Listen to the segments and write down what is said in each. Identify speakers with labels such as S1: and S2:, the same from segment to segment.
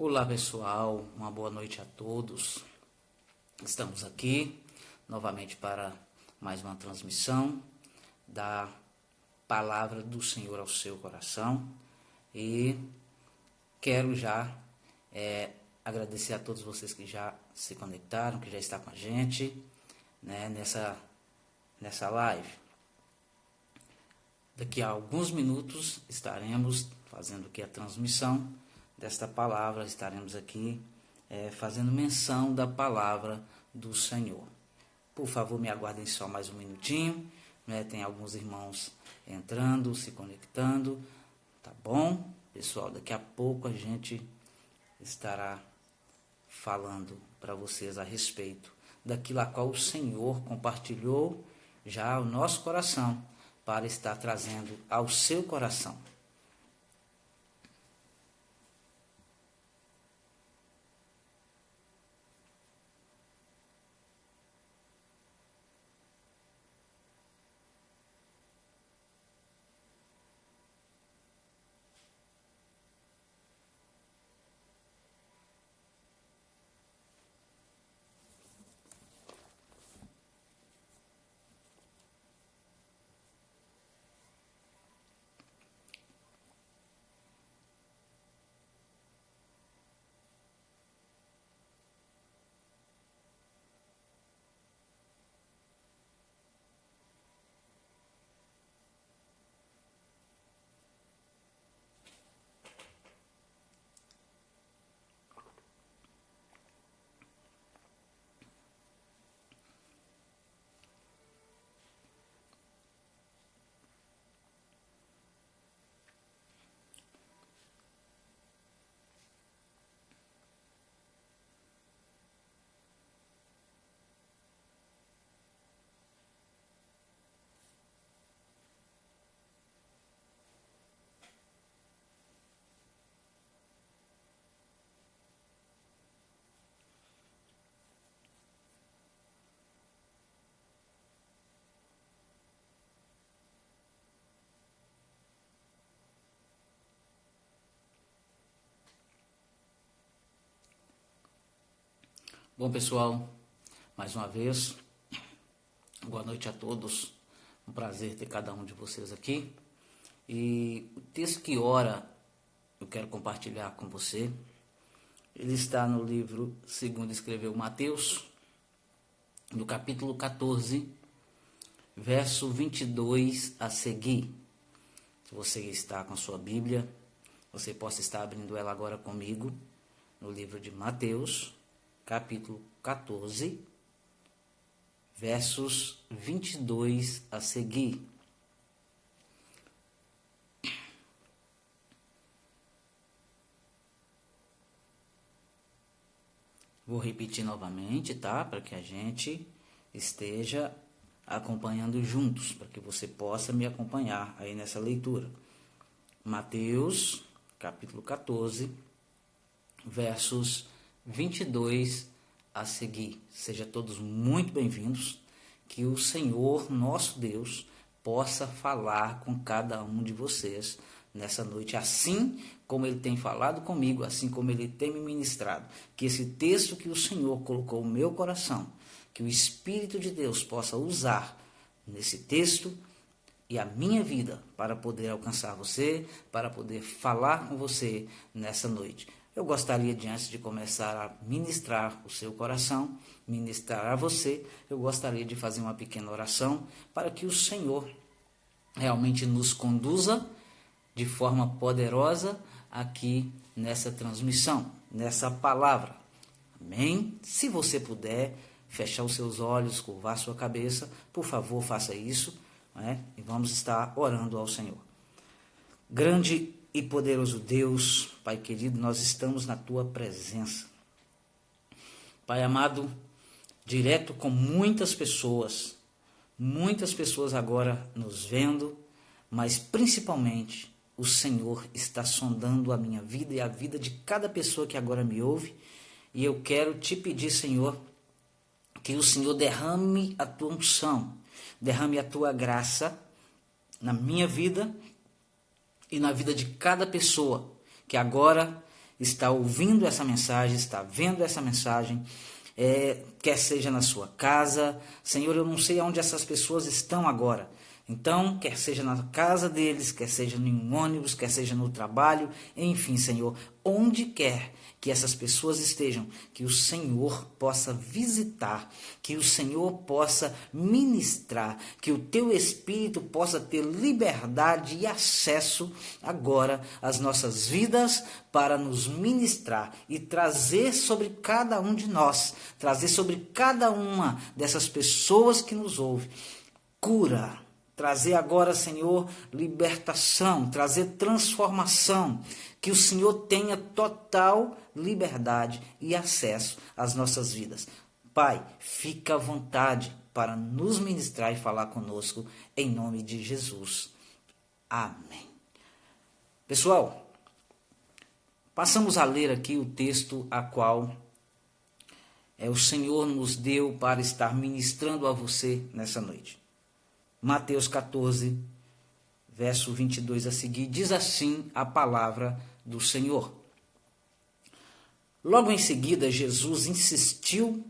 S1: Olá pessoal, uma boa noite a todos. Estamos aqui novamente para mais uma transmissão da palavra do Senhor ao seu coração e quero já agradecer a todos vocês que já se conectaram, que já estão com a gente, né, nessa live. Daqui a alguns minutos estaremos fazendo aqui a transmissão desta palavra, estaremos aqui fazendo menção da palavra do Senhor. Por favor, me aguardem só mais um minutinho, né? Tem alguns irmãos entrando, se conectando, tá bom? Pessoal, daqui a pouco a gente estará falando para vocês a respeito daquilo a qual o Senhor compartilhou já ao nosso coração, para estar trazendo ao seu coração. Bom, pessoal, mais uma vez, boa noite a todos. Um prazer ter cada um de vocês aqui. E o texto que ora eu quero compartilhar com você, ele está no livro segundo escreveu Mateus, no capítulo 14, verso 22 a seguir. Se você está com a sua Bíblia, você possa estar abrindo ela agora comigo, no livro de Mateus, capítulo 14, versos 22 a seguir. Vou repetir novamente, tá? Para que a gente esteja acompanhando juntos, para que você possa me acompanhar aí nessa leitura. Mateus, capítulo 14, versos 22 a seguir. Sejam todos muito bem-vindos, que o Senhor, nosso Deus, possa falar com cada um de vocês nessa noite, assim como Ele tem falado comigo, assim como Ele tem me ministrado. Que esse texto que o Senhor colocou no meu coração, que o Espírito de Deus possa usar nesse texto e a minha vida para poder alcançar você, para poder falar com você nessa noite. Eu gostaria de, antes de começar a ministrar o seu coração, ministrar a você, eu gostaria de fazer uma pequena oração para que o Senhor realmente nos conduza de forma poderosa aqui nessa transmissão, nessa palavra. Amém? Se você puder fechar os seus olhos, curvar sua cabeça, por favor, faça isso, né? E vamos estar orando ao Senhor. Grande e poderoso Deus, Pai querido, nós estamos na Tua presença. Pai amado, direto com muitas pessoas agora nos vendo, mas principalmente o Senhor está sondando a minha vida e a vida de cada pessoa que agora me ouve, e eu quero te pedir, Senhor, que o Senhor derrame a Tua unção, derrame a Tua graça na minha vida e na vida de cada pessoa que agora está ouvindo essa mensagem, está vendo essa mensagem, quer seja na sua casa. Senhor, eu não sei onde essas pessoas estão agora. Então, quer seja na casa deles, quer seja em um ônibus, quer seja no trabalho, enfim, Senhor, onde quer que essas pessoas estejam, que o Senhor possa visitar, que o Senhor possa ministrar, que o teu Espírito possa ter liberdade e acesso agora às nossas vidas para nos ministrar e trazer sobre cada um de nós, trazer sobre cada uma dessas pessoas que nos ouvem, cura. Trazer agora, Senhor, libertação, trazer transformação, que o Senhor tenha total liberdade e acesso às nossas vidas. Pai, fica à vontade para nos ministrar e falar conosco, em nome de Jesus. Amém. Pessoal, passamos a ler aqui o texto a qual o Senhor nos deu para estar ministrando a você nessa noite. Mateus 14, verso 22 a seguir, diz assim a palavra do Senhor. Logo em seguida, Jesus insistiu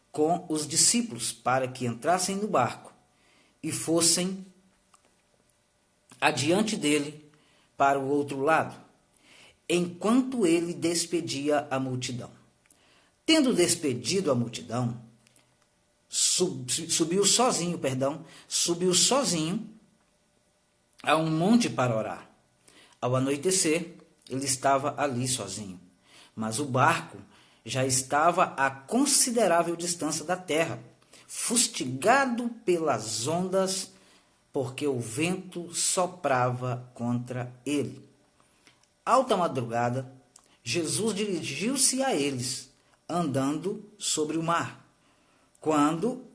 S1: com os discípulos para que entrassem no barco e fossem adiante dele para o outro lado, enquanto ele despedia a multidão. Tendo despedido a multidão, subiu sozinho a um monte para orar. Ao anoitecer, ele estava ali sozinho, mas o barco já estava a considerável distância da terra, fustigado pelas ondas, porque o vento soprava contra ele. Alta madrugada, Jesus dirigiu-se a eles, andando sobre o mar. Quando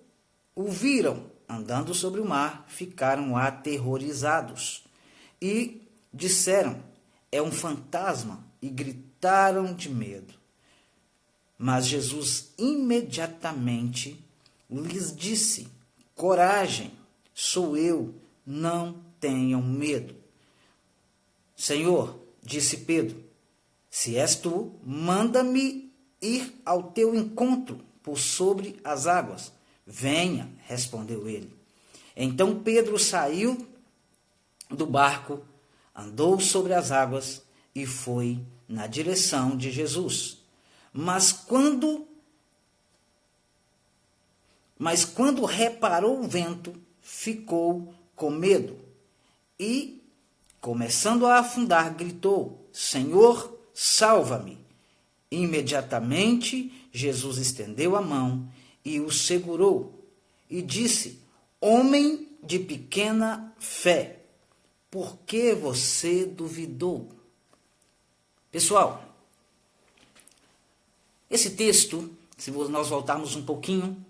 S1: o viram andando sobre o mar, ficaram aterrorizados e disseram: é um fantasma, e gritaram de medo. Mas Jesus imediatamente lhes disse: coragem, sou eu, não tenham medo. Senhor, disse Pedro, se és tu, manda-me ir ao teu encontro por sobre as águas. Venha, respondeu ele. Então Pedro saiu do barco, andou sobre as águas e foi na direção de Jesus. Mas quando reparou o vento, ficou com medo e, começando a afundar, gritou: Senhor, salva-me! Imediatamente, Jesus estendeu a mão e o segurou e disse: homem de pequena fé, por que você duvidou? Pessoal, esse texto, se nós voltarmos um pouquinho,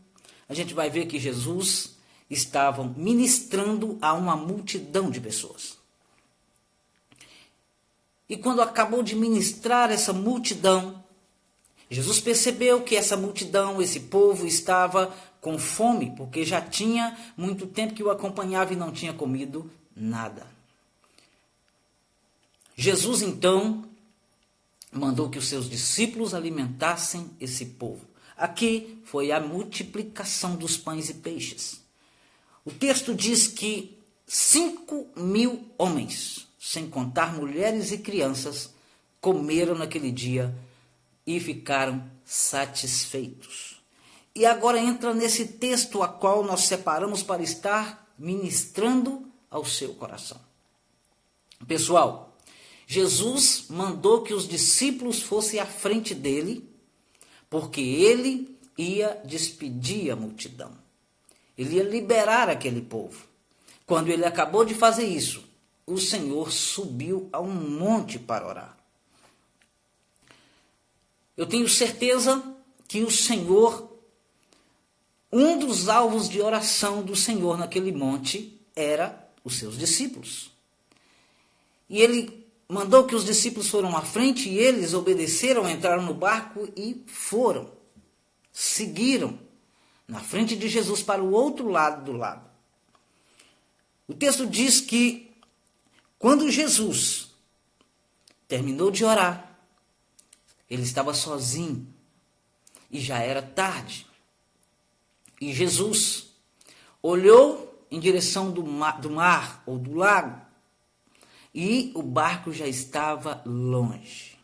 S1: a gente vai ver que Jesus estava ministrando a uma multidão de pessoas. E quando acabou de ministrar essa multidão, Jesus percebeu que essa multidão, esse povo estava com fome, porque já tinha muito tempo que o acompanhava e não tinha comido nada. Jesus, então, mandou que os seus discípulos alimentassem esse povo. Aqui foi a multiplicação dos pães e peixes. O texto diz que 5.000 homens, sem contar mulheres e crianças, comeram naquele dia e ficaram satisfeitos. E agora entra nesse texto a qual nós separamos para estar ministrando ao seu coração. Pessoal, Jesus mandou que os discípulos fossem à frente dele, porque ele ia despedir a multidão. Ele ia liberar aquele povo. Quando ele acabou de fazer isso, o Senhor subiu a um monte para orar. Eu tenho certeza que o Senhor, um dos alvos de oração do Senhor naquele monte era os seus discípulos. E ele mandou que os discípulos foram à frente e eles obedeceram, entraram no barco e foram. Seguiram na frente de Jesus para o outro lado do lago. O texto diz que quando Jesus terminou de orar, Ele estava sozinho e já era tarde. E Jesus olhou em direção do mar ou do lago e o barco já estava longe.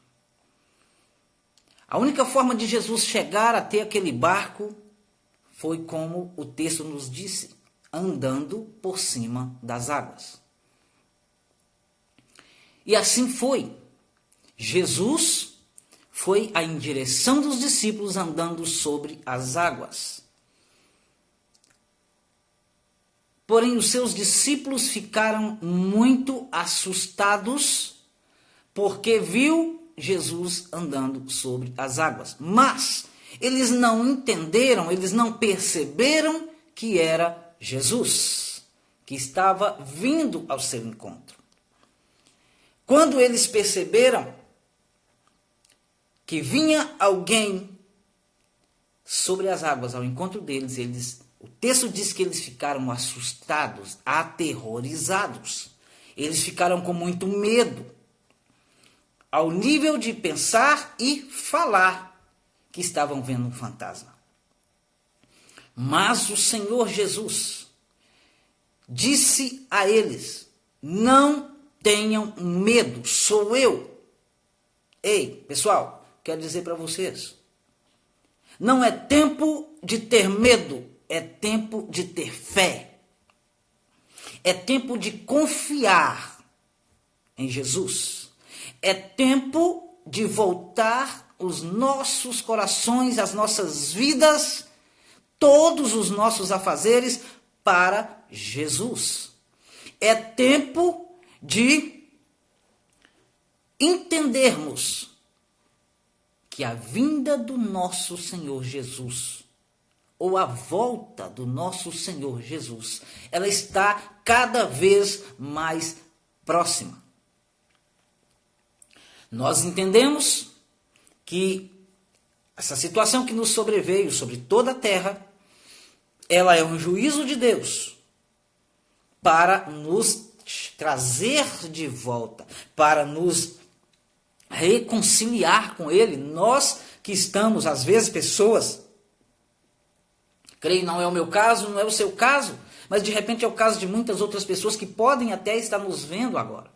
S1: A única forma de Jesus chegar até aquele barco foi como o texto nos disse, andando por cima das águas. E assim foi. Jesus foi em direção dos discípulos andando sobre as águas. Porém, os seus discípulos ficaram muito assustados porque viu Jesus andando sobre as águas. Mas eles não entenderam, eles não perceberam que era Jesus, que estava vindo ao seu encontro. Quando eles perceberam que vinha alguém sobre as águas ao encontro deles, o texto diz que eles ficaram assustados, aterrorizados. Eles ficaram com muito medo, ao nível de pensar e falar que estavam vendo um fantasma. Mas o Senhor Jesus disse a eles: não tenham medo, sou eu. Ei, pessoal, quero dizer para vocês, não é tempo de ter medo, é tempo de ter fé. É tempo de confiar em Jesus. É tempo de voltar os nossos corações, as nossas vidas, todos os nossos afazeres para Jesus. É tempo de entendermos que a vinda do nosso Senhor Jesus, ou a volta do nosso Senhor Jesus, ela está cada vez mais próxima. Nós entendemos que essa situação que nos sobreveio sobre toda a terra, ela é um juízo de Deus para nos trazer de volta, para nos reconciliar com Ele. Nós que estamos, às vezes, pessoas, creio, não é o meu caso, não é o seu caso, mas de repente é o caso de muitas outras pessoas que podem até estar nos vendo agora,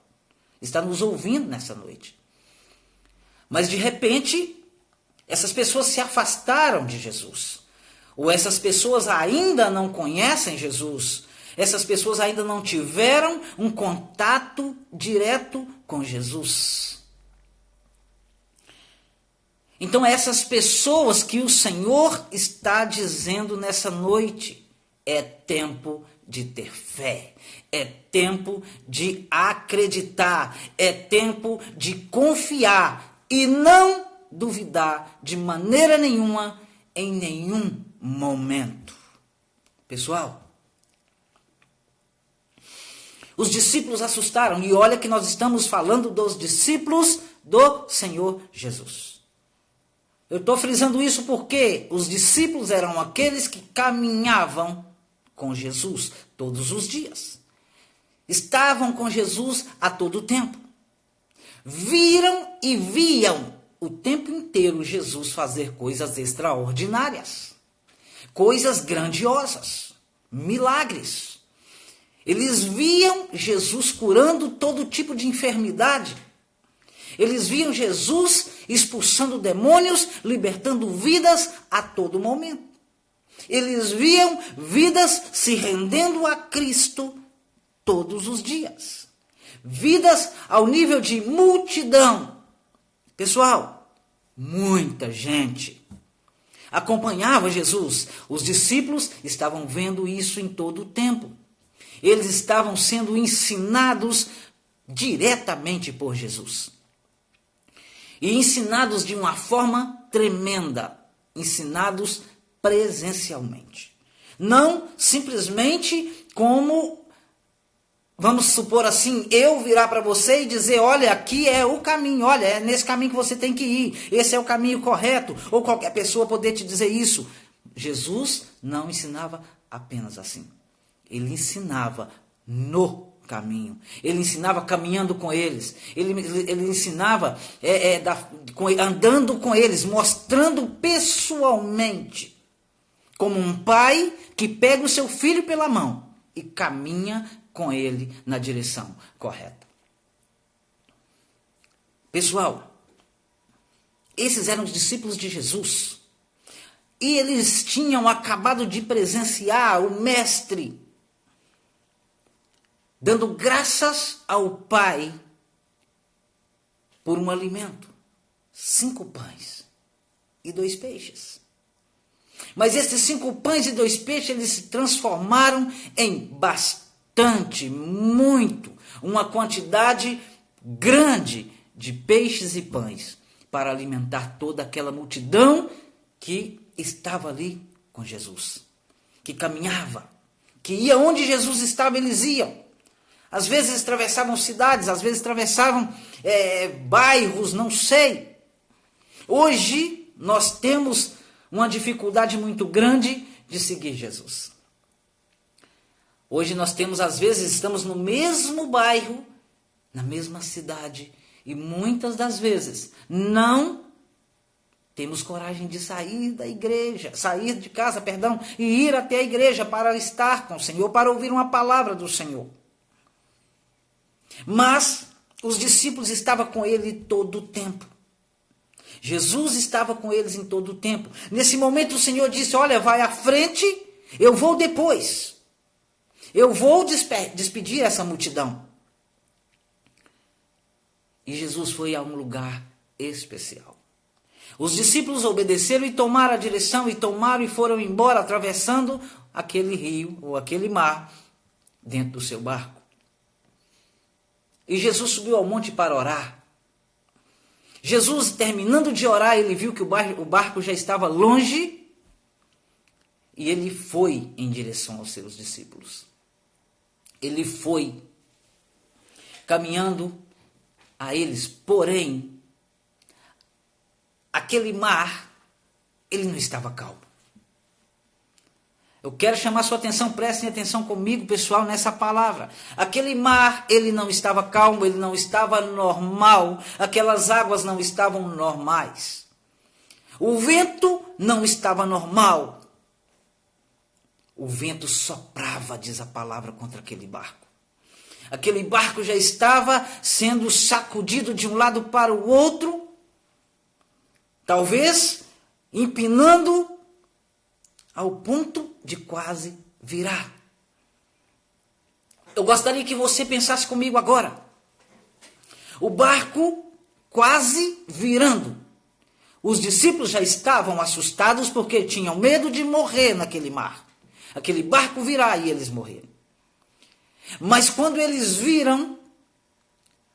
S1: estar nos ouvindo nessa noite. Mas de repente, essas pessoas se afastaram de Jesus, ou essas pessoas ainda não conhecem Jesus, essas pessoas ainda não tiveram um contato direto com Jesus. Então, essas pessoas que o Senhor está dizendo nessa noite, é tempo de ter fé, é tempo de acreditar, é tempo de confiar e não duvidar de maneira nenhuma, em nenhum momento. Pessoal, os discípulos assustaram, e olha que nós estamos falando dos discípulos do Senhor Jesus. Eu estou frisando isso porque os discípulos eram aqueles que caminhavam com Jesus todos os dias. Estavam com Jesus a todo tempo. Viram e viam o tempo inteiro Jesus fazer coisas extraordinárias, coisas grandiosas, milagres. Eles viam Jesus curando todo tipo de enfermidade. Eles viam Jesus expulsando demônios, libertando vidas a todo momento. Eles viam vidas se rendendo a Cristo todos os dias. Vidas ao nível de multidão. Pessoal, muita gente acompanhava Jesus. Os discípulos estavam vendo isso em todo o tempo. Eles estavam sendo ensinados diretamente por Jesus. E ensinados de uma forma tremenda. Ensinados presencialmente. Não simplesmente como, vamos supor assim, eu virar para você e dizer, olha, aqui é o caminho, olha, é nesse caminho que você tem que ir, esse é o caminho correto, ou qualquer pessoa poder te dizer isso. Jesus não ensinava apenas assim. Ele ensinava no caminho. Ele ensinava caminhando com eles. Ele ensinava andando com eles, mostrando pessoalmente, como um pai que pega o seu filho pela mão e caminha com ele na direção correta. Pessoal, esses eram os discípulos de Jesus. E eles tinham acabado de presenciar o mestre dando graças ao Pai por um alimento. 5 pães e 2 peixes. Mas esses 5 pães e 2 peixes, eles se transformaram em bastante, muito, uma quantidade grande de peixes e pães para alimentar toda aquela multidão que estava ali com Jesus, que caminhava, que ia onde Jesus estava, eles iam. Às vezes atravessavam cidades, às vezes atravessavam bairros, não sei. Hoje nós temos uma dificuldade muito grande de seguir Jesus. Hoje nós temos, às vezes, estamos no mesmo bairro, na mesma cidade, e muitas das vezes não temos coragem de sair da igreja, sair de casa, e ir até a igreja para estar com o Senhor, para ouvir uma palavra do Senhor. Mas os discípulos estavam com ele todo o tempo. Jesus estava com eles em todo o tempo. Nesse momento o Senhor disse, olha, vai à frente, eu vou depois. Eu vou despedir essa multidão. E Jesus foi a um lugar especial. Os discípulos obedeceram e tomaram a direção, e foram embora, atravessando aquele rio, ou aquele mar, dentro do seu barco. E Jesus subiu ao monte para orar. Jesus, terminando de orar, ele viu que o barco já estava longe, e ele foi em direção aos seus discípulos. Ele foi caminhando a eles, porém, aquele mar, ele não estava calmo. Eu quero chamar sua atenção, prestem atenção comigo, pessoal, nessa palavra. Aquele mar, ele não estava calmo, ele não estava normal, aquelas águas não estavam normais. O vento não estava normal. O vento soprava, diz a palavra, contra aquele barco. Aquele barco já estava sendo sacudido de um lado para o outro, talvez empinando ao ponto de quase virar. Eu gostaria que você pensasse comigo agora. O barco quase virando. Os discípulos já estavam assustados porque tinham medo de morrer naquele mar. Aquele barco virar e eles morrerem. Mas quando eles viram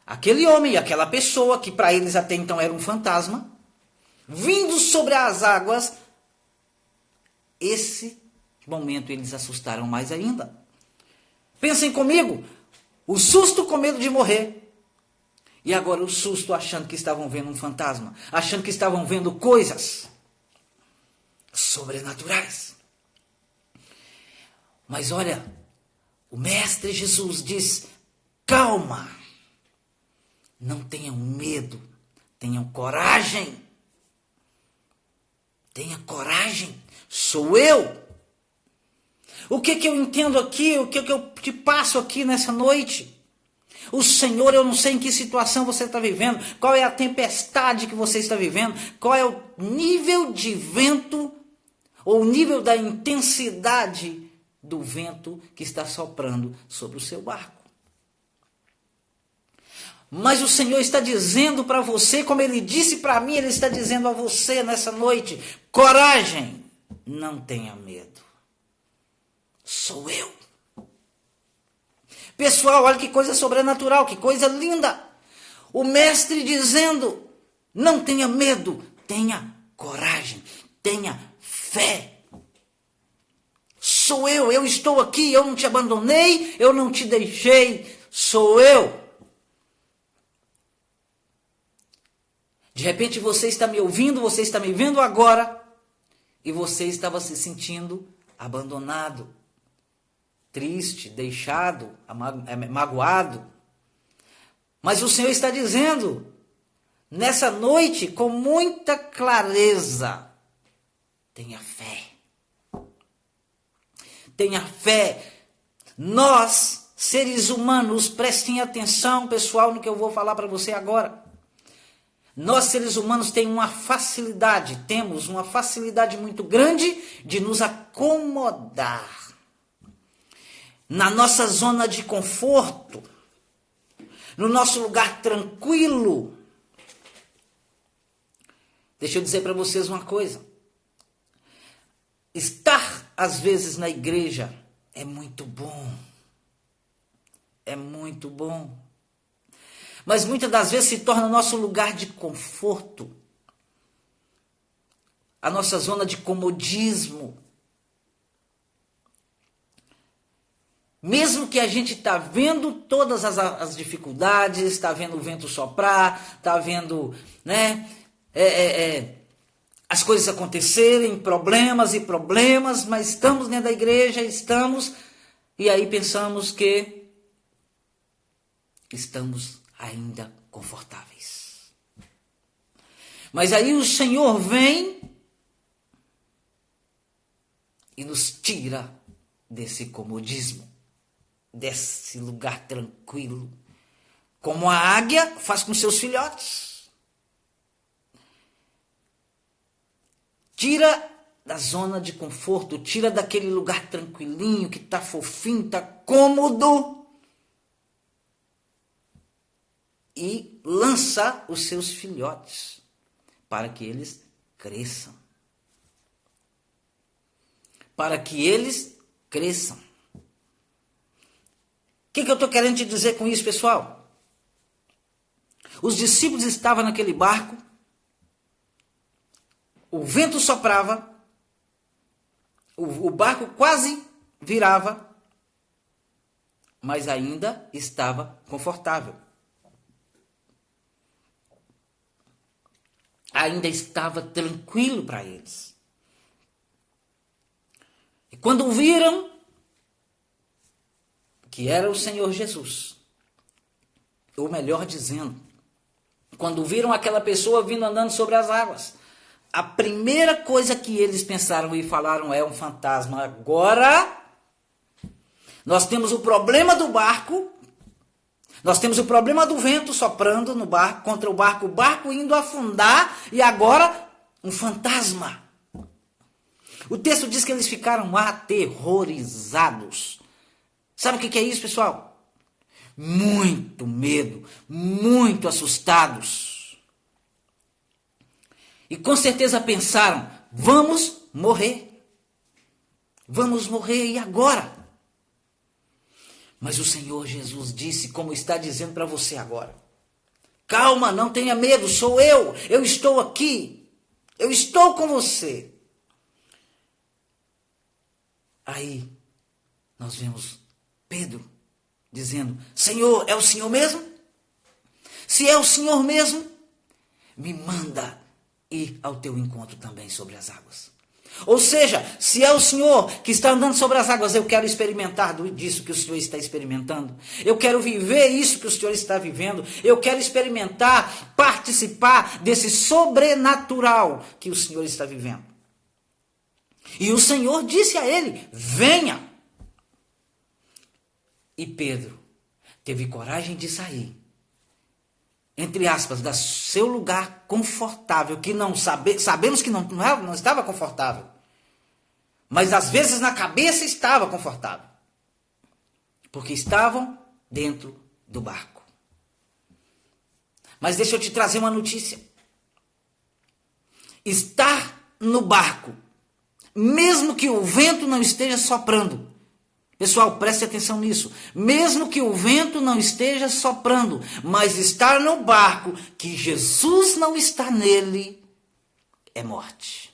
S1: aquele homem, aquela pessoa, que para eles até então era um fantasma, vindo sobre as águas, esse momento eles assustaram mais ainda. Pensem comigo, o susto com medo de morrer, e agora o susto achando que estavam vendo um fantasma, achando que estavam vendo coisas sobrenaturais. Mas olha, o Mestre Jesus diz, calma, não tenham medo, tenham coragem. Tenha coragem, sou eu. O que eu entendo aqui, o que eu te passo aqui nessa noite? O Senhor, eu não sei em que situação você está vivendo, qual é a tempestade que você está vivendo, qual é o nível de vento, ou o nível da intensidade do vento que está soprando sobre o seu barco. Mas o Senhor está dizendo para você, como Ele disse para mim, Ele está dizendo a você nessa noite, coragem, não tenha medo, sou eu. Pessoal, olha que coisa sobrenatural, que coisa linda. O Mestre dizendo, não tenha medo, tenha coragem, tenha fé. Sou eu estou aqui, eu não te abandonei, eu não te deixei, sou eu. De repente você está me ouvindo, você está me vendo agora, e você estava se sentindo abandonado, triste, deixado, magoado. Mas o Senhor está dizendo, nessa noite, com muita clareza, tenha fé. Tenha fé. Nós, seres humanos, prestem atenção, pessoal, no que eu vou falar para você agora. Nós, seres humanos, temos uma facilidade muito grande de nos acomodar na nossa zona de conforto, no nosso lugar tranquilo. Deixa eu dizer para vocês uma coisa. Estar, às vezes, na igreja é muito bom. É muito bom. Mas muitas das vezes se torna nosso lugar de conforto, a nossa zona de comodismo. Mesmo que a gente está vendo todas as dificuldades, está vendo o vento soprar, está vendo, né, as coisas acontecerem, problemas e problemas, mas estamos dentro da igreja, e aí pensamos que estamos ainda confortáveis. Mas aí o Senhor vem e nos tira desse comodismo, desse lugar tranquilo, como a águia faz com seus filhotes. Tira da zona de conforto, tira daquele lugar tranquilinho, que está fofinho, está cômodo, e lança os seus filhotes para que eles cresçam. Para que eles cresçam. O que eu estou querendo te dizer com isso, pessoal? Os discípulos estavam naquele barco, o vento soprava, o barco quase virava, mas ainda estava confortável. Ainda estava tranquilo para eles. E quando viram que era o Senhor Jesus, ou melhor dizendo, quando viram aquela pessoa vindo andando sobre as águas, a primeira coisa que eles pensaram e falaram é um fantasma. Agora, nós temos o problema do barco, nós temos o problema do vento soprando no barco, contra o barco indo afundar, e agora um fantasma. O texto diz que eles ficaram aterrorizados. Sabe o que é isso, pessoal? Muito medo, muito assustados. E com certeza pensaram, vamos morrer. Vamos morrer, e agora? Mas o Senhor Jesus disse, como está dizendo para você agora, calma, não tenha medo, sou eu estou aqui, eu estou com você. Aí nós vemos Pedro dizendo, Senhor, é o Senhor mesmo? Se é o Senhor mesmo, me manda ir ao teu encontro também sobre as águas. Ou seja, se é o Senhor que está andando sobre as águas, eu quero experimentar disso que o Senhor está experimentando. Eu quero viver isso que o Senhor está vivendo. Eu quero experimentar, participar desse sobrenatural que o Senhor está vivendo. E o Senhor disse a ele, venha. E Pedro teve coragem de sair, entre aspas, do seu lugar confortável, que não sabemos que não estava confortável, mas às vezes na cabeça estava confortável, porque estavam dentro do barco. Mas deixa eu te trazer uma notícia. Estar no barco, mesmo que o vento não esteja soprando, pessoal, preste atenção nisso. Mesmo que o vento não esteja soprando, mas estar no barco, que Jesus não está nele, é morte.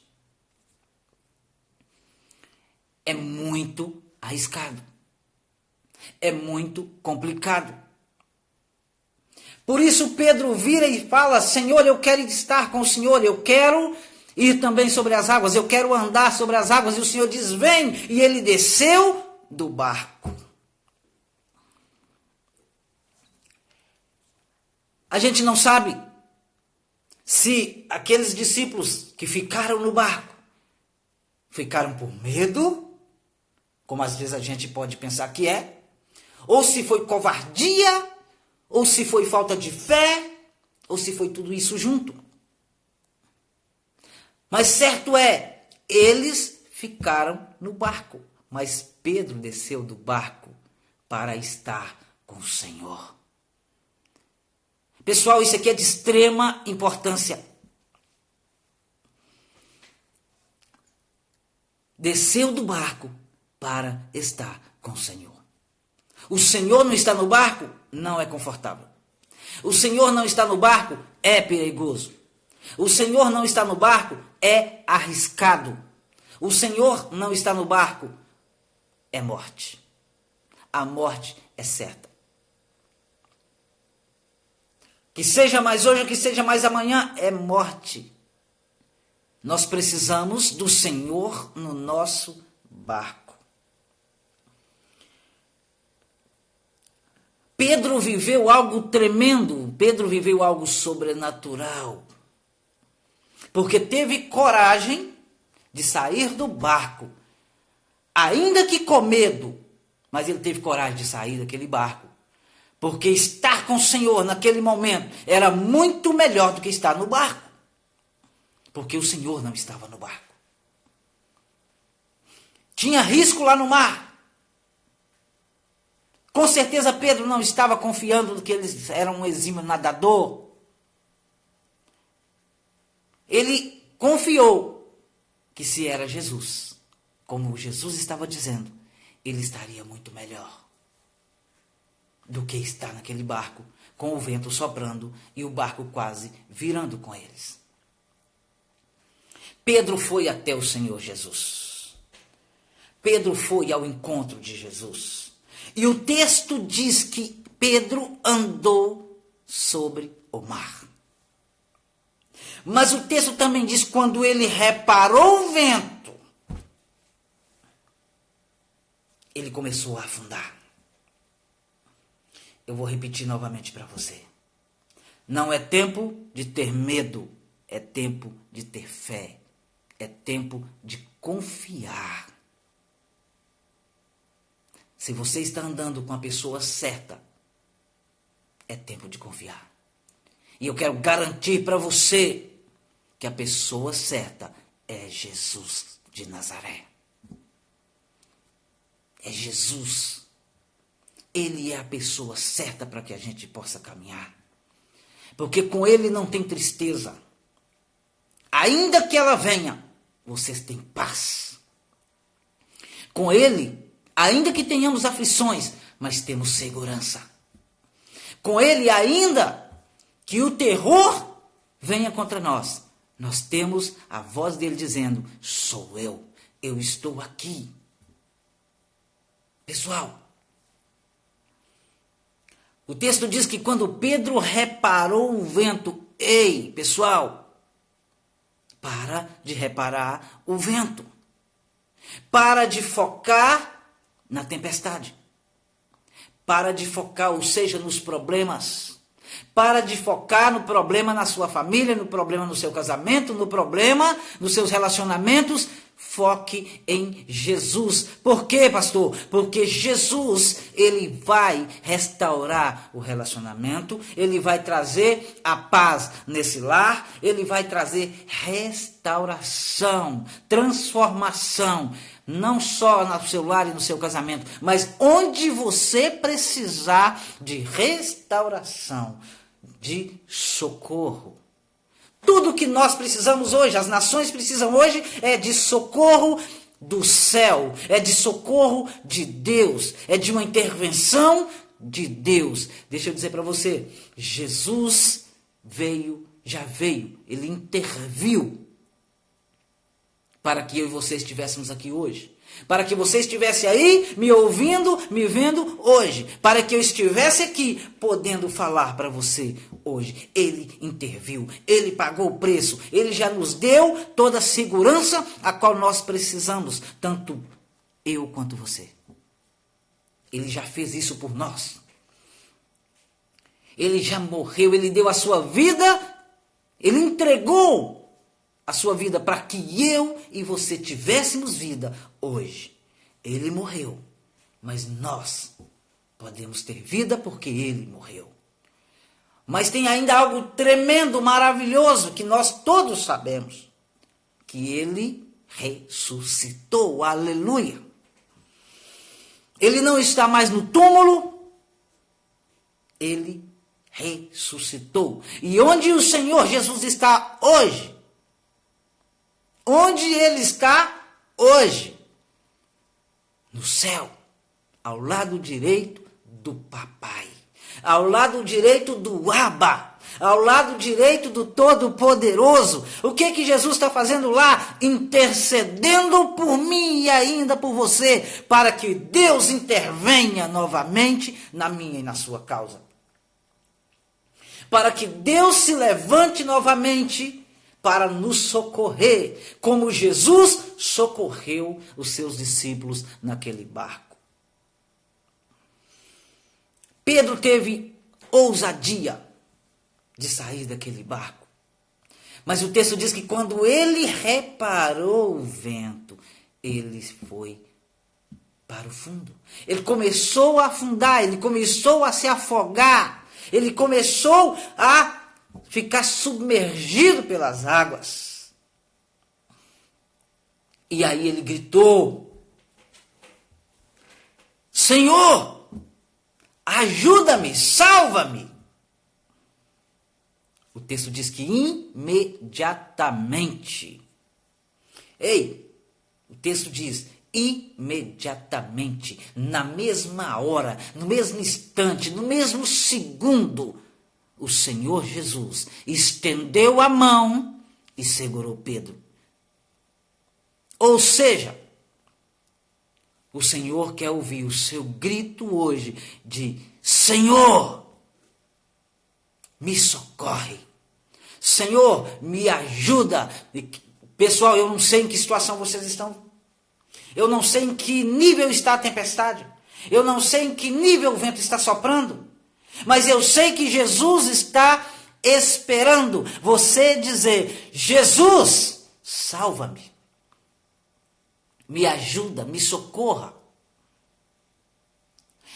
S1: É muito arriscado. É muito complicado. Por isso Pedro vira e fala, Senhor, eu quero estar com o Senhor, eu quero ir também sobre as águas, eu quero andar sobre as águas. E o Senhor diz, vem. E ele desceu do barco. A gente não sabe se aqueles discípulos que ficaram no barco ficaram por medo, como às vezes a gente pode pensar que é, ou se foi covardia, ou se foi falta de fé, ou se foi tudo isso junto. Mas certo é, eles ficaram no barco, mas Pedro desceu do barco para estar com o Senhor. Pessoal, isso aqui é de extrema importância. Desceu do barco para estar com o Senhor. O Senhor não está no barco, não é confortável. O Senhor não está no barco, é perigoso. O Senhor não está no barco, é arriscado. O Senhor não está no barco, é morte. A morte é certa. Que seja mais hoje ou que seja mais amanhã, é morte. Nós precisamos do Senhor no nosso barco. Pedro viveu algo tremendo, Pedro viveu algo sobrenatural. Porque teve coragem de sair do barco, ainda que com medo, mas ele teve coragem de sair daquele barco. Porque estar com o Senhor naquele momento era muito melhor do que estar no barco. Porque o Senhor não estava no barco. Tinha risco lá no mar. Com certeza Pedro não estava confiando no que eles eram um exímio nadador. Ele confiou que se era Jesus, como Jesus estava dizendo, ele estaria muito melhor do que estar naquele barco, com o vento soprando e o barco quase virando com eles. Pedro foi até o Senhor Jesus. Pedro foi ao encontro de Jesus. E o texto diz que Pedro andou sobre o mar. Mas o texto também diz que quando ele reparou o vento, ele começou a afundar. Eu vou repetir novamente para você. Não é tempo de ter medo, é tempo de ter fé. É tempo de confiar. Se você está andando com a pessoa certa, é tempo de confiar. E eu quero garantir para você que a pessoa certa é Jesus de Nazaré. É Jesus. Ele é a pessoa certa para que a gente possa caminhar. Porque com ele não tem tristeza. Ainda que ela venha, vocês têm paz. Com ele, ainda que tenhamos aflições, mas temos segurança. Com ele, ainda que o terror venha contra nós, nós temos a voz dele dizendo, sou eu estou aqui. Pessoal, o texto diz que quando Pedro reparou o vento, ei, pessoal, para de reparar o vento. Para de focar na tempestade. Para de focar, ou seja, nos problemas. Para de focar no problema na sua família, no problema no seu casamento, no problema nos seus relacionamentos. Foque em Jesus. Por quê, pastor? Porque Jesus, ele vai restaurar o relacionamento, ele vai trazer a paz nesse lar, ele vai trazer restauração, transformação, não só no seu lar e no seu casamento, mas onde você precisar de restauração, de socorro. Tudo que nós precisamos hoje, as nações precisam hoje, é de socorro do céu, é de socorro de Deus, é de uma intervenção de Deus. Deixa eu dizer para você, Jesus já veio, ele interviu para que eu e você estivéssemos aqui hoje. Para que você estivesse aí, me ouvindo, me vendo hoje. Para que eu estivesse aqui, podendo falar para você hoje. Ele interviu, ele pagou o preço, ele já nos deu toda a segurança a qual nós precisamos. Tanto eu quanto você. Ele já fez isso por nós. Ele já morreu, ele deu a sua vida, ele entregou a sua vida para que eu e você tivéssemos vida hoje. Ele morreu, mas nós podemos ter vida porque ele morreu. Mas tem ainda algo tremendo, maravilhoso, que nós todos sabemos, que ele ressuscitou, aleluia. Ele não está mais no túmulo, ele ressuscitou. E onde o Senhor Jesus está hoje? Onde ele está hoje? No céu, ao lado direito do Papai, ao lado direito do Abba, ao lado direito do Todo-Poderoso. O que Jesus está fazendo lá? Intercedendo por mim e ainda por você, para que Deus intervenha novamente na minha e na sua causa. Para que Deus se levante novamente para nos socorrer, como Jesus socorreu os seus discípulos naquele barco. Pedro teve ousadia de sair daquele barco. Mas o texto diz que quando ele reparou o vento, ele foi para o fundo. Ele começou a afundar, ele começou a se afogar, ele começou a ficar submergido pelas águas. E aí ele gritou: Senhor, ajuda-me, salva-me. O texto diz que imediatamente. O texto diz imediatamente, na mesma hora, no mesmo instante, no mesmo segundo, o Senhor Jesus estendeu a mão e segurou Pedro. Ou seja, o Senhor quer ouvir o seu grito hoje de: Senhor, me socorre. Senhor, me ajuda. Pessoal, eu não sei em que situação vocês estão. Eu não sei em que nível está a tempestade. Eu não sei em que nível o vento está soprando. Mas eu sei que Jesus está esperando você dizer: Jesus, salva-me. Me ajuda, me socorra.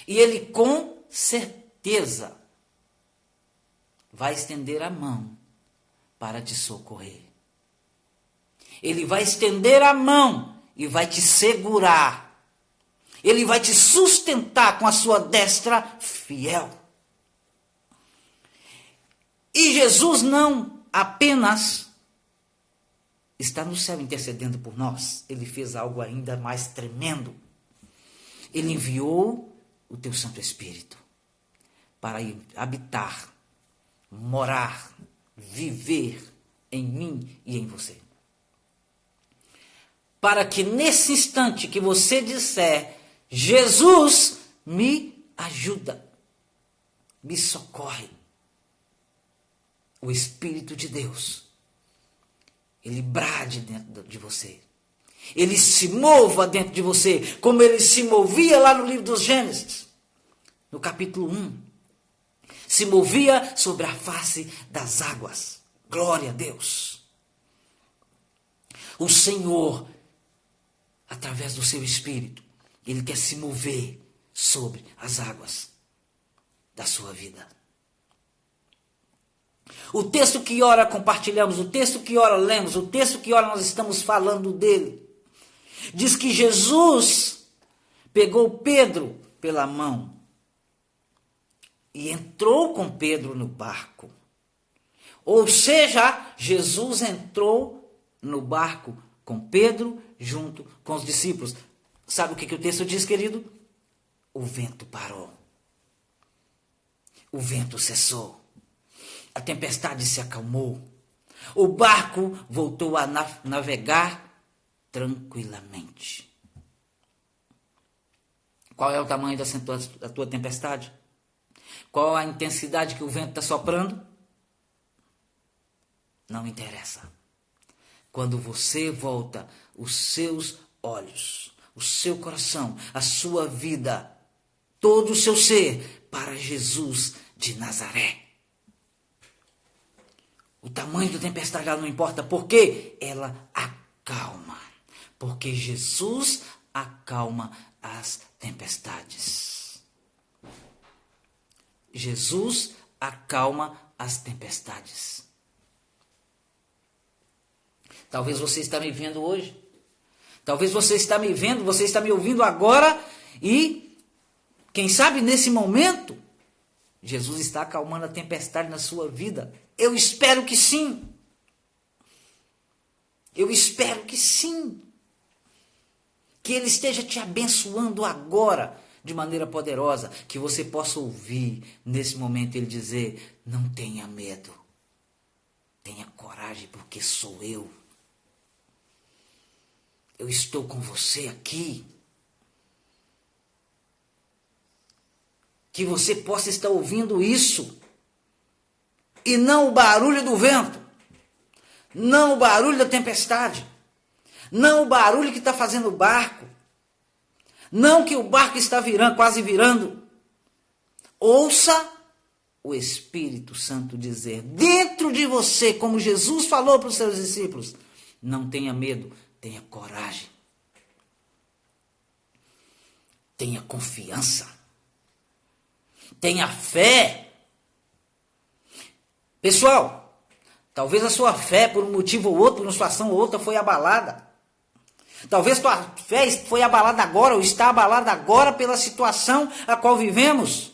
S1: E ele com certeza vai estender a mão para te socorrer. Ele vai estender a mão e vai te segurar. Ele vai te sustentar com a sua destra fiel. E Jesus não apenas está no céu intercedendo por nós. Ele fez algo ainda mais tremendo. Ele enviou o teu Santo Espírito para ir habitar, morar, viver em mim e em você. Para que nesse instante que você disser: Jesus, me ajuda, me socorre, o Espírito de Deus, ele brade dentro de você. Ele se mova dentro de você, como ele se movia lá no livro dos Gênesis, no capítulo 1. Se movia sobre a face das águas. Glória a Deus. O Senhor, através do seu Espírito, ele quer se mover sobre as águas da sua vida. O texto que ora compartilhamos, o texto que ora lemos, o texto que ora nós estamos falando dele, diz que Jesus pegou Pedro pela mão e entrou com Pedro no barco. Ou seja, Jesus entrou no barco com Pedro junto com os discípulos. Sabe o que o texto diz, querido? O vento parou. O vento cessou. A tempestade se acalmou. O barco voltou a navegar tranquilamente. Qual é o tamanho da tua tempestade? Qual a intensidade que o vento está soprando? Não interessa. Quando você volta os seus olhos, o seu coração, a sua vida todo o seu ser para Jesus de Nazaré. O tamanho da tempestade ela não importa, porque ela acalma. Porque Jesus acalma as tempestades. Jesus acalma as tempestades. Talvez você está me vendo hoje. Talvez você está me vendo, você está me ouvindo agora e, quem sabe nesse momento, Jesus está acalmando a tempestade na sua vida. Eu espero que sim. Eu espero que sim. Que Ele esteja te abençoando agora de maneira poderosa. Que você possa ouvir nesse momento Ele dizer: não tenha medo. Tenha coragem, porque sou eu. Eu estou com você aqui. Que você possa estar ouvindo isso. E não o barulho do vento. Não o barulho da tempestade. Não o barulho que está fazendo o barco. Não que o barco está virando, quase virando. Ouça o Espírito Santo dizer dentro de você, como Jesus falou para os seus discípulos: não tenha medo, tenha coragem. Tenha confiança. Tenha fé. Pessoal, talvez a sua fé, por um motivo ou outro, por uma situação ou outra, foi abalada. Talvez tua fé foi abalada agora, ou está abalada agora pela situação a qual vivemos.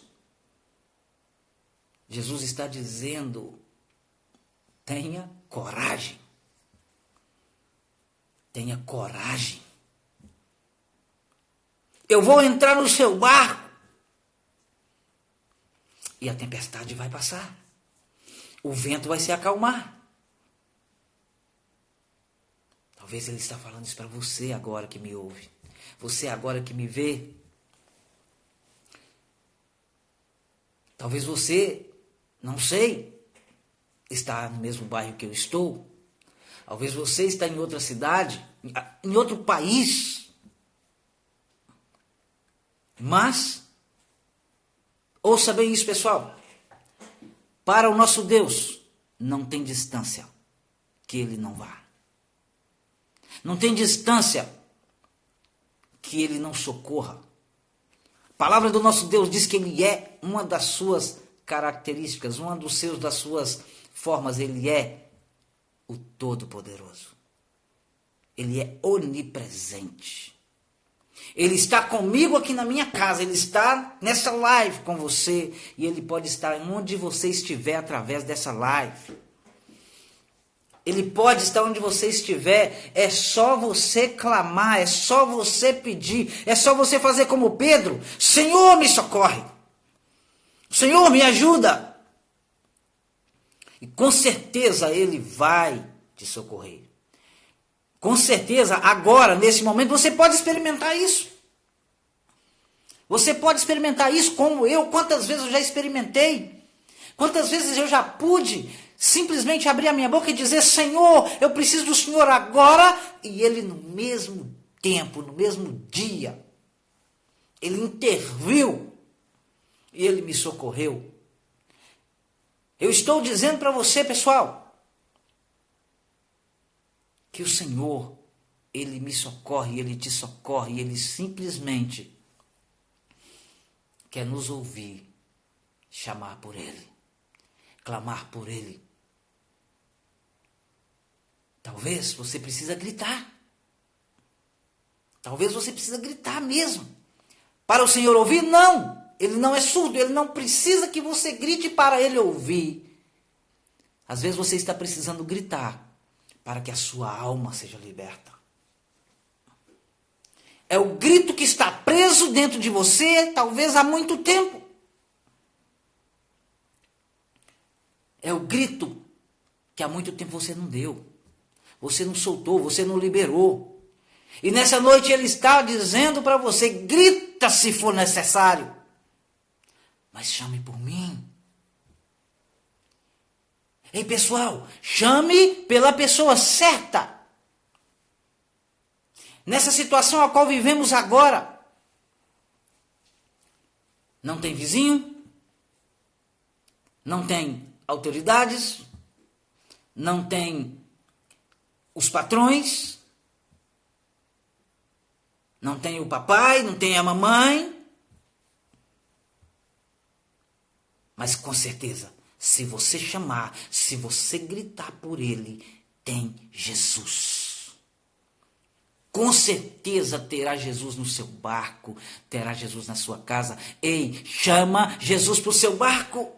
S1: Jesus está dizendo: tenha coragem. Tenha coragem. Eu vou entrar no seu barco. E a tempestade vai passar. O vento vai se acalmar. Talvez Ele está falando isso para você agora que me ouve. Você agora que me vê. Talvez você, não sei, está no mesmo bairro que eu estou. Talvez você está em outra cidade, em outro país. Mas, ouça bem isso, pessoal. Para o nosso Deus, não tem distância que Ele não vá. Não tem distância que Ele não socorra. A palavra do nosso Deus diz que Ele é uma das suas características, das suas formas. Ele é o Todo-Poderoso. Ele é onipresente. Ele está comigo aqui na minha casa, Ele está nessa live com você, e Ele pode estar onde você estiver através dessa live. Ele pode estar onde você estiver, é só você clamar, é só você pedir, é só você fazer como Pedro: Senhor, me socorre, Senhor, me ajuda. E com certeza Ele vai te socorrer. Com certeza, agora, nesse momento, você pode experimentar isso. Você pode experimentar isso como eu. Quantas vezes eu já experimentei? Quantas vezes eu já pude simplesmente abrir a minha boca e dizer: Senhor, eu preciso do Senhor agora. E Ele no mesmo tempo, no mesmo dia, Ele interviu e Ele me socorreu. Eu estou dizendo para você, pessoal, que o Senhor, Ele me socorre, Ele te socorre, Ele simplesmente quer nos ouvir, chamar por Ele, clamar por Ele. Talvez você precisa gritar. Talvez você precisa gritar mesmo. Para o Senhor ouvir? Não. Ele não é surdo, Ele não precisa que você grite para Ele ouvir. Às vezes você está precisando gritar para que a sua alma seja liberta. É o grito que está preso dentro de você, talvez há muito tempo. É o grito que há muito tempo você não deu. Você não soltou, você não liberou. E nessa noite Ele está dizendo para você: grita se for necessário, mas chame por mim. Ei, pessoal, chame pela pessoa certa. Nessa situação a qual vivemos agora, Não tem vizinho, não tem autoridades, não tem os patrões, não tem o papai, não tem a mamãe. Mas com certeza, se você chamar, se você gritar por ele, tem Jesus. Com certeza terá Jesus no seu barco, terá Jesus na sua casa. Ei, chama Jesus para o seu barco.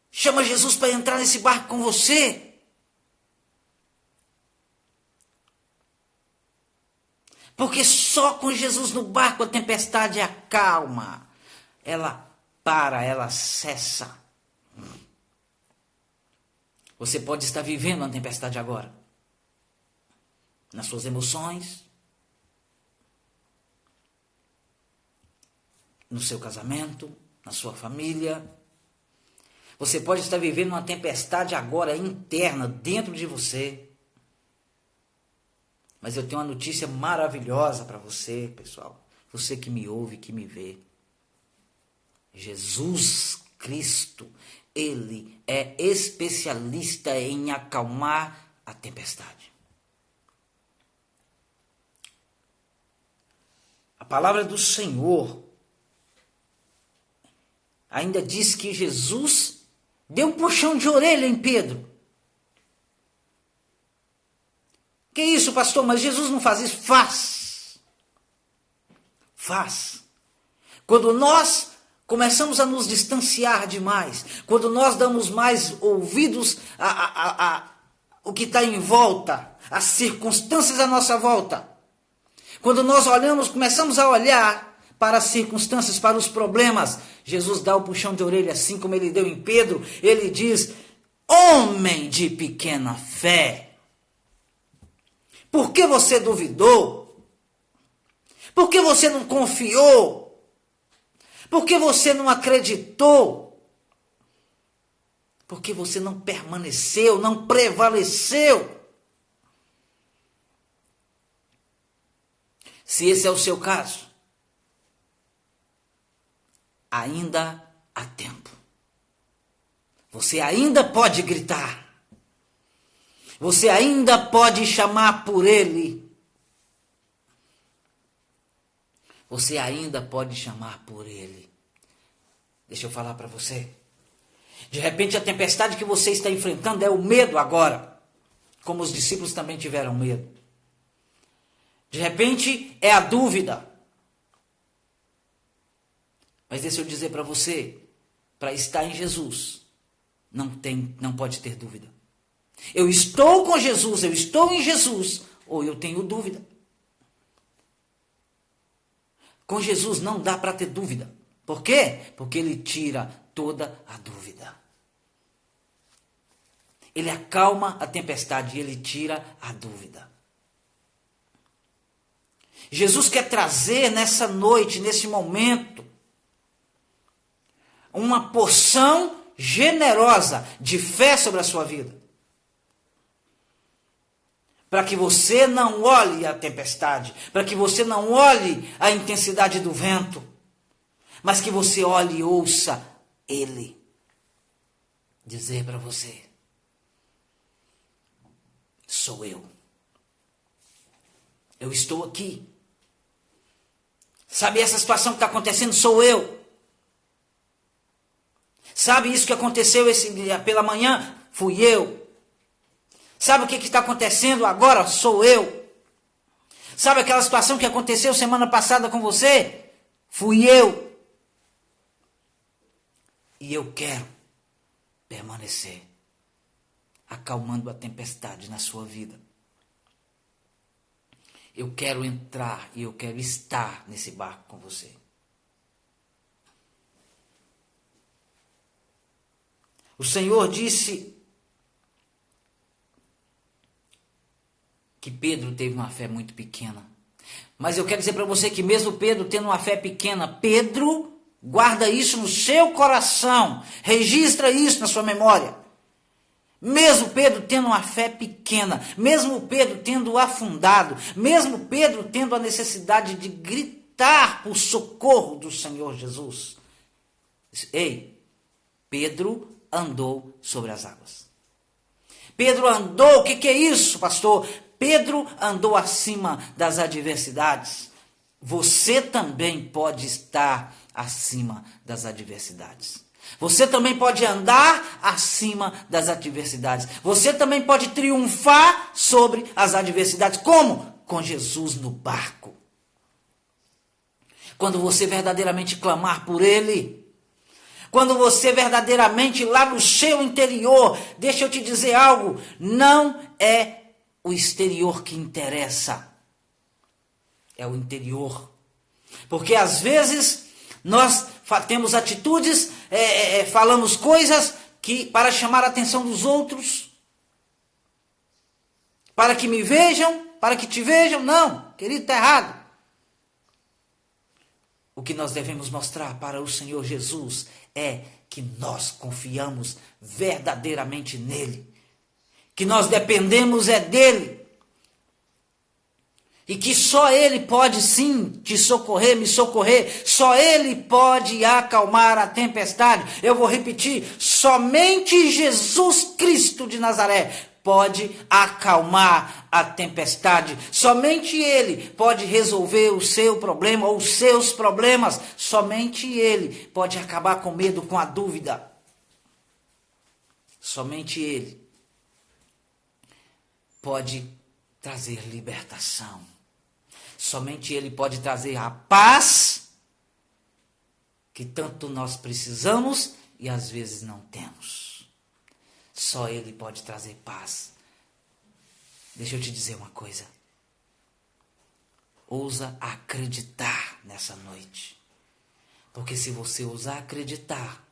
S1: Chama Jesus para entrar nesse barco com você. Porque só com Jesus no barco a tempestade acalma. Ela para, ela cessa. Você pode estar vivendo uma tempestade agora. Nas suas emoções. No seu casamento. Na sua família. Você pode estar vivendo uma tempestade agora interna, dentro de você. Mas eu tenho uma notícia maravilhosa para você, pessoal. Você que me ouve, que me vê. Jesus Cristo, ele é especialista em acalmar a tempestade. A palavra do Senhor ainda diz que Jesus deu um puxão de orelha em Pedro. Que isso, pastor? Mas Jesus não faz isso? Faz. Faz. Quando nós começamos a nos distanciar demais, quando nós damos mais ouvidos a o que está em volta, as circunstâncias à nossa volta, quando nós começamos a olhar para as circunstâncias, para os problemas, Jesus dá o puxão de orelha, assim como ele deu em Pedro. Ele diz: homem de pequena fé, por que você duvidou? Por que você não confiou? Por que você não acreditou? Por que você não permaneceu, não prevaleceu? Se esse é o seu caso, ainda há tempo. Você ainda pode gritar. Você ainda pode chamar por ele. Você ainda pode chamar por ele. Deixa eu falar para você. De repente a tempestade que você está enfrentando é o medo agora. Como os discípulos também tiveram medo. De repente é a dúvida. Mas deixa eu dizer para você. Para estar em Jesus, não pode ter dúvida. Eu estou com Jesus, eu estou em Jesus. Ou eu tenho dúvida. Com Jesus não dá para ter dúvida. Por quê? Porque ele tira toda a dúvida. Ele acalma a tempestade e ele tira a dúvida. Jesus quer trazer nessa noite, nesse momento, uma porção generosa de fé sobre a sua vida. Para que você não olhe a tempestade, para que você não olhe a intensidade do vento, mas que você olhe e ouça ele dizer para você: sou eu. Eu estou aqui. Sabe essa situação que está acontecendo? Sou eu. Sabe isso que aconteceu esse dia pela manhã? Fui eu. Sabe o que está acontecendo agora? Sou eu. Sabe aquela situação que aconteceu semana passada com você? Fui eu. E eu quero permanecer acalmando a tempestade na sua vida. Eu quero entrar e eu quero estar nesse barco com você. O Senhor disse que Pedro teve uma fé muito pequena. Mas eu quero dizer para você que mesmo Pedro tendo uma fé pequena, Pedro, guarda isso no seu coração. Registra isso na sua memória. Mesmo Pedro tendo uma fé pequena, mesmo Pedro tendo afundado, mesmo Pedro tendo a necessidade de gritar gritar por socorro do Senhor Jesus. Ei, Pedro andou sobre as águas. Pedro andou, o que é isso, pastor? Pedro andou acima das adversidades. Você também pode estar acima das adversidades. Você também pode andar acima das adversidades. Você também pode triunfar sobre as adversidades. Como? Com Jesus no barco. Quando você verdadeiramente clamar por Ele. Quando você verdadeiramente lá no seu interior. Deixa eu te dizer algo. Não é o exterior que interessa. É o interior. Porque às vezes nós temos atitudes, falamos coisas que para chamar a atenção dos outros, para que me vejam, para que te vejam. Não, querido, está errado. O que nós devemos mostrar para o Senhor Jesus é que nós confiamos verdadeiramente nele, que nós dependemos dele. E que só Ele pode sim te socorrer, me socorrer. Só Ele pode acalmar a tempestade. Eu vou repetir, somente Jesus Cristo de Nazaré pode acalmar a tempestade. Somente Ele pode resolver o seu problema ou os seus problemas. Somente Ele pode acabar com medo, com a dúvida. Somente Ele pode trazer libertação. Somente Ele pode trazer a paz que tanto nós precisamos e às vezes não temos. Só Ele pode trazer paz. Deixa eu te dizer uma coisa. Ousa acreditar nessa noite. Porque se você ousar acreditar,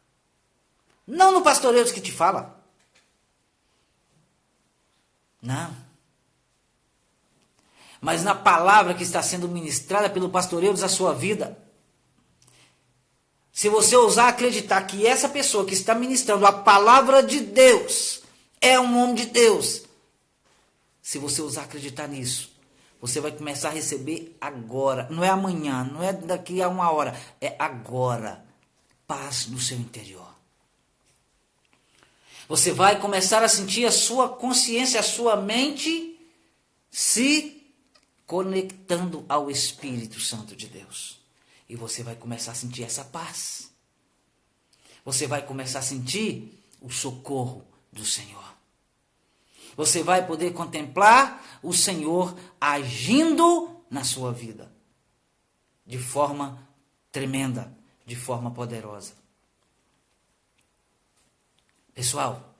S1: não no pastoreio que te fala. Não. Mas na palavra que está sendo ministrada pelo pastoreio da sua vida. Se você ousar acreditar que essa pessoa que está ministrando a palavra de Deus é um homem de Deus. Se você ousar acreditar nisso, você vai começar a receber agora. Não é amanhã, não é daqui a 1 hora. É agora. Paz no seu interior. Você vai começar a sentir a sua consciência, a sua mente se conectando ao Espírito Santo de Deus. E você vai começar a sentir essa paz. Você vai começar a sentir o socorro do Senhor. Você vai poder contemplar o Senhor agindo na sua vida. De forma tremenda, de forma poderosa. Pessoal,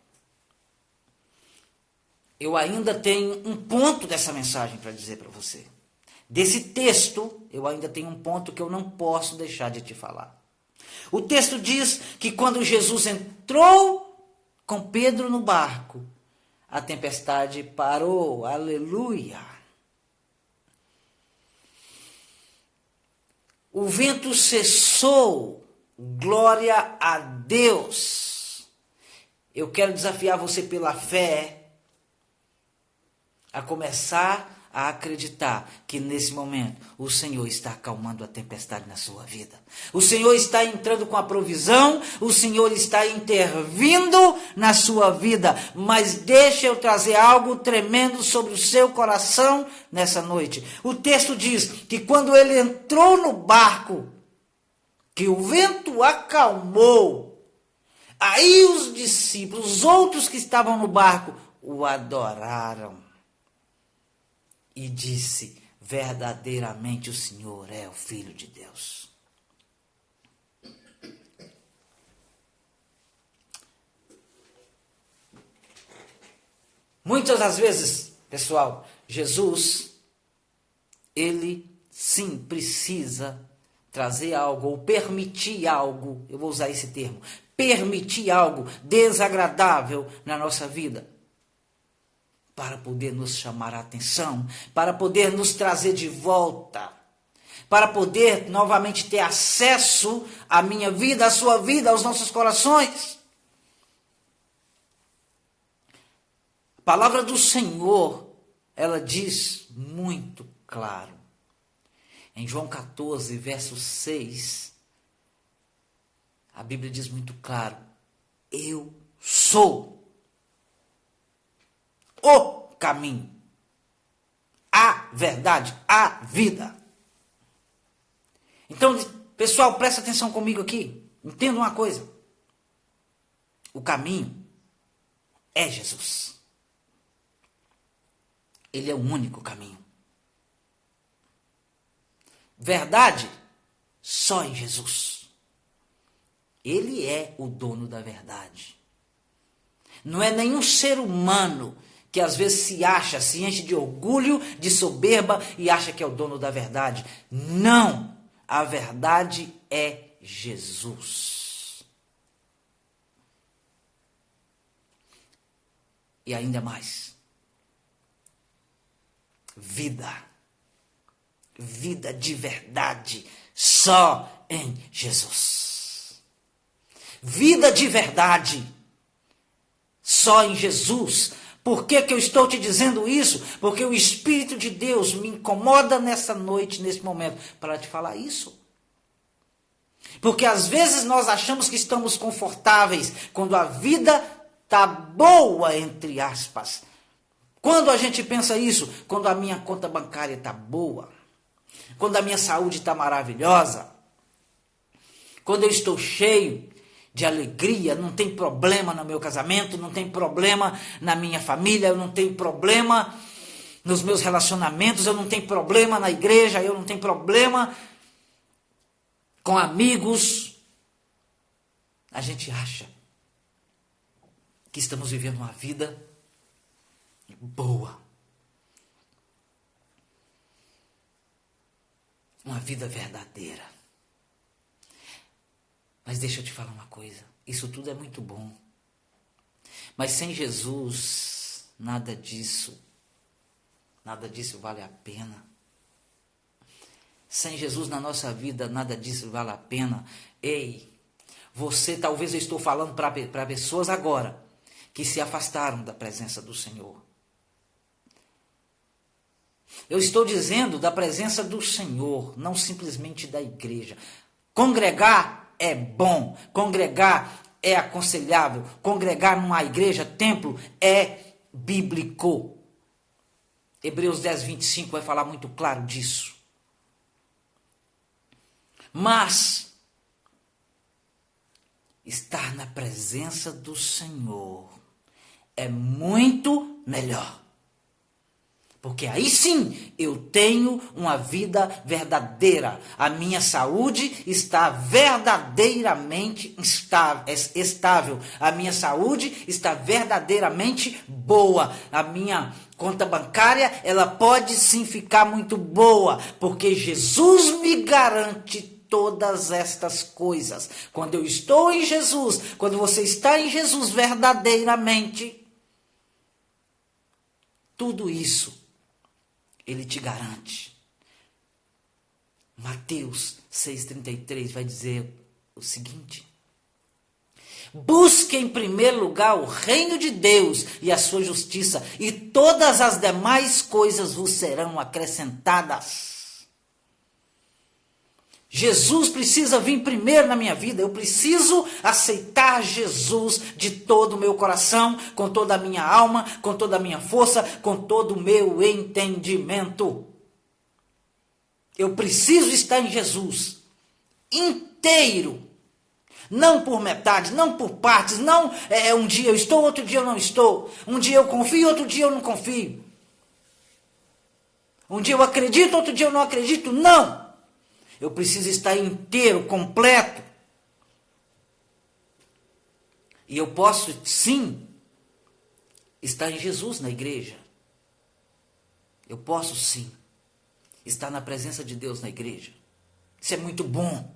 S1: eu ainda tenho um ponto dessa mensagem para dizer para você. Desse texto, eu ainda tenho um ponto que eu não posso deixar de te falar. O texto diz que quando Jesus entrou com Pedro no barco, a tempestade parou. Aleluia! O vento cessou. Glória a Deus! Eu quero desafiar você pela fé a começar a acreditar que nesse momento o Senhor está acalmando a tempestade na sua vida. O Senhor está entrando com a provisão, o Senhor está intervindo na sua vida. Mas deixa eu trazer algo tremendo sobre o seu coração nessa noite. O texto diz que quando ele entrou no barco, que o vento acalmou, aí os discípulos, os outros que estavam no barco, o adoraram. E disse, verdadeiramente o Senhor é o Filho de Deus. Muitas das vezes, pessoal, Jesus, ele sim precisa trazer algo ou permitir algo, eu vou usar esse termo, permitir algo desagradável na nossa vida. Para poder nos chamar a atenção, para poder nos trazer de volta, para poder novamente ter acesso à minha vida, à sua vida, aos nossos corações. A palavra do Senhor, ela diz muito claro, Em João 14, verso 6, a Bíblia diz muito claro: eu sou o caminho, a verdade, a vida. Então, pessoal, presta atenção comigo aqui. Entenda uma coisa. O caminho é Jesus. Ele é o único caminho. Verdade, só em Jesus. Ele é o dono da verdade. Não é nenhum ser humano que às vezes se enche de orgulho, de soberba e acha que é o dono da verdade. Não! A verdade é Jesus. E ainda mais. Vida. Vida de verdade só em Jesus. Vida de verdade só em Jesus. Por que eu estou te dizendo isso? Porque o Espírito de Deus me incomoda nessa noite, nesse momento, para te falar isso. Porque às vezes nós achamos que estamos confortáveis quando a vida está boa, entre aspas. Quando a gente pensa isso? Quando a minha conta bancária está boa. Quando a minha saúde está maravilhosa. Quando eu estou cheio de alegria, não tem problema no meu casamento, não tem problema na minha família, eu não tenho problema nos meus relacionamentos, eu não tenho problema na igreja, eu não tenho problema com amigos. A gente acha que estamos vivendo uma vida boa. Uma vida verdadeira. Mas deixa eu te falar uma coisa. Isso tudo é muito bom. Mas sem Jesus, nada disso vale a pena. Sem Jesus na nossa vida, nada disso vale a pena. Ei, você, talvez eu estou falando para pessoas agora que se afastaram da presença do Senhor. Eu estou dizendo da presença do Senhor, não simplesmente da igreja. Congregar é bom, congregar é aconselhável, congregar numa igreja, templo, é bíblico. Hebreus 10, 25 vai falar muito claro disso. Mas estar na presença do Senhor é muito melhor. Porque aí sim eu tenho uma vida verdadeira. A minha saúde está verdadeiramente estável. A minha saúde está verdadeiramente boa. A minha conta bancária, ela pode sim ficar muito boa. Porque Jesus me garante todas estas coisas. Quando eu estou em Jesus, quando você está em Jesus verdadeiramente, tudo isso Ele te garante. Mateus 6,33 vai dizer o seguinte: busque em primeiro lugar o reino de Deus e a sua justiça, e todas as demais coisas vos serão acrescentadas. Jesus precisa vir primeiro na minha vida. Eu preciso aceitar Jesus de todo o meu coração, com toda a minha alma, com toda a minha força, com todo o meu entendimento. Eu preciso estar em Jesus inteiro. Não por metade, não por partes, não um dia eu estou, outro dia eu não estou. Um dia eu confio, outro dia eu não confio. Um dia eu acredito, outro dia eu não acredito. Não! Eu preciso estar inteiro, completo. E eu posso, sim, estar em Jesus na igreja. Eu posso, sim, estar na presença de Deus na igreja. Isso é muito bom.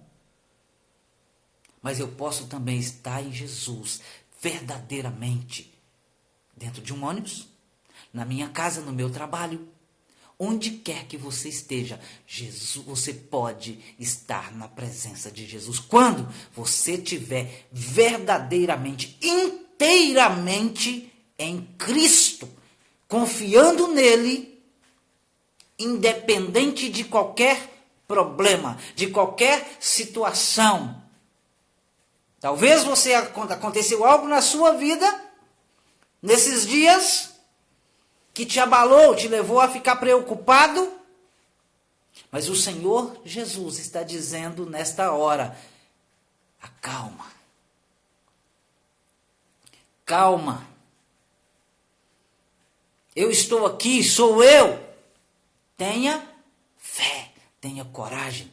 S1: Mas eu posso também estar em Jesus verdadeiramente. Dentro de um ônibus, na minha casa, no meu trabalho. Onde quer que você esteja, Jesus, você pode estar na presença de Jesus. Quando você estiver verdadeiramente, inteiramente em Cristo, confiando nele, independente de qualquer problema, de qualquer situação. Talvez aconteceu algo na sua vida, nesses dias, que te abalou, te levou a ficar preocupado. Mas o Senhor Jesus está dizendo nesta hora, acalma. Calma. Eu estou aqui, sou eu. Tenha fé, tenha coragem.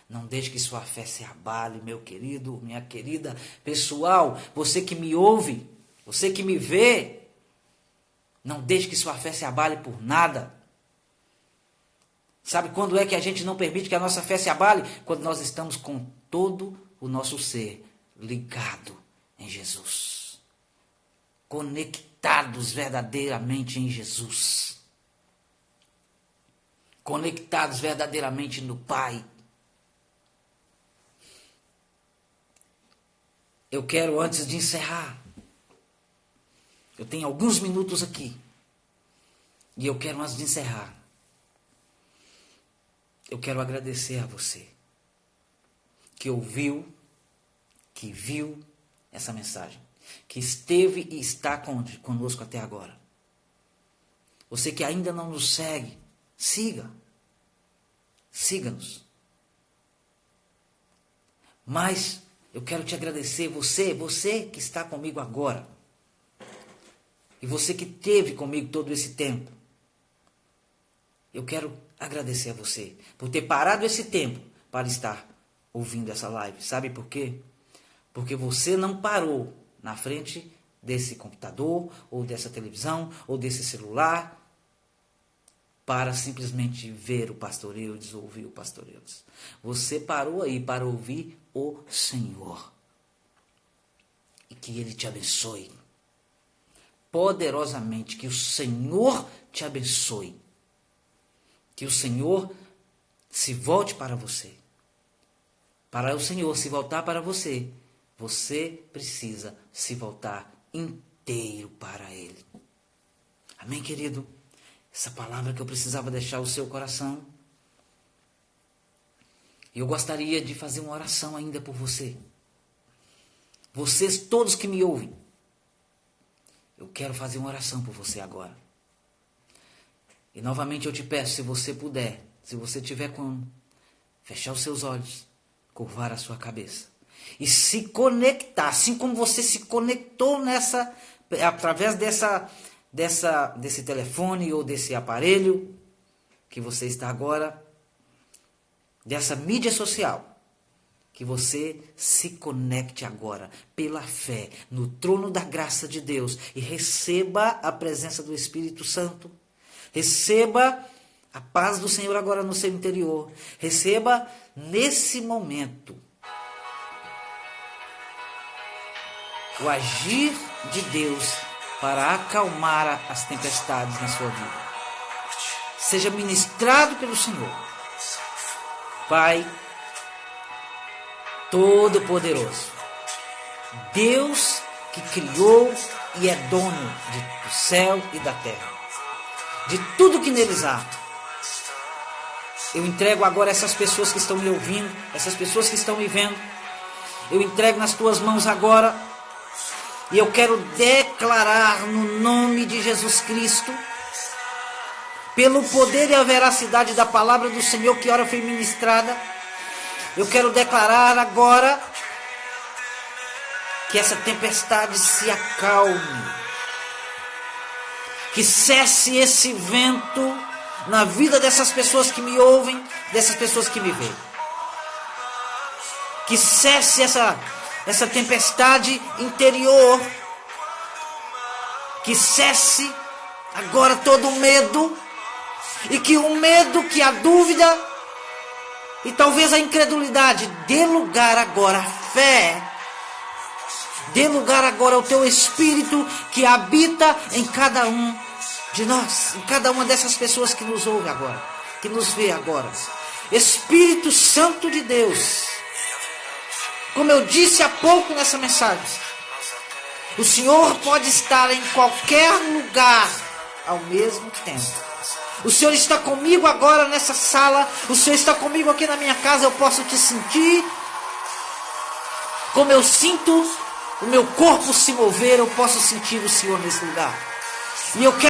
S1: Não deixe que sua fé se abale, meu querido, minha querida. Pessoal, você que me ouve, você que me vê, não deixe que sua fé se abale por nada. Sabe quando é que a gente não permite que a nossa fé se abale? Quando nós estamos com todo o nosso ser ligado em Jesus. Conectados verdadeiramente em Jesus. Conectados verdadeiramente no Pai. Eu quero, antes de encerrar, eu tenho alguns minutos aqui. E eu quero, antes de encerrar, eu quero agradecer a você que ouviu, que viu essa mensagem, que esteve e está conosco até agora. Você que ainda não nos segue, siga-nos. Mas eu quero te agradecer, você que está comigo agora, e você que esteve comigo todo esse tempo. Eu quero agradecer a você por ter parado esse tempo para estar ouvindo essa live. Sabe por quê? Porque você não parou na frente desse computador, ou dessa televisão, ou desse celular, para simplesmente ver o Pastor Eudes ou ouvir o Pastor Eudes. Você parou aí para ouvir o Senhor. E que Ele te abençoe. Poderosamente, que o Senhor te abençoe. Que o Senhor se volte para você. Para o Senhor se voltar para você, você precisa se voltar inteiro para Ele. Amém, querido? Essa palavra que eu precisava deixar o seu coração. E eu gostaria de fazer uma oração ainda por você. Vocês todos que me ouvem. Eu quero fazer uma oração por você agora. E novamente eu te peço, se você puder, se você tiver como, fechar os seus olhos, curvar a sua cabeça. E se conectar, assim como você se conectou através desse telefone ou desse aparelho que você está agora, dessa mídia social, que você se conecte agora pela fé no trono da graça de Deus e receba a presença do Espírito Santo. Receba a paz do Senhor agora no seu interior. Receba nesse momento o agir de Deus para acalmar as tempestades na sua vida. Seja ministrado pelo Senhor. Pai Todo-Poderoso, Deus que criou e é dono do céu e da terra, de tudo que neles há. Eu entrego agora essas pessoas que estão me ouvindo, essas pessoas que estão me vendo. Eu entrego nas tuas mãos agora. E eu quero declarar no nome de Jesus Cristo, pelo poder e a veracidade da palavra do Senhor que ora foi ministrada, eu quero declarar agora que essa tempestade se acalme. Que cesse esse vento na vida dessas pessoas que me ouvem, dessas pessoas que me veem. Que cesse essa tempestade interior. Que cesse agora todo o medo. E que o medo, que a dúvida e talvez a incredulidade dê lugar agora à fé. Dê lugar agora ao teu Espírito que habita em cada um de nós, em cada uma dessas pessoas que nos ouve agora, que nos vê agora. Espírito Santo de Deus, como eu disse há pouco nessa mensagem, o Senhor pode estar em qualquer lugar ao mesmo tempo. O Senhor está comigo agora nessa sala. O Senhor está comigo aqui na minha casa. Eu posso te sentir. Como eu sinto o meu corpo se mover, eu posso sentir o Senhor nesse lugar. E eu quero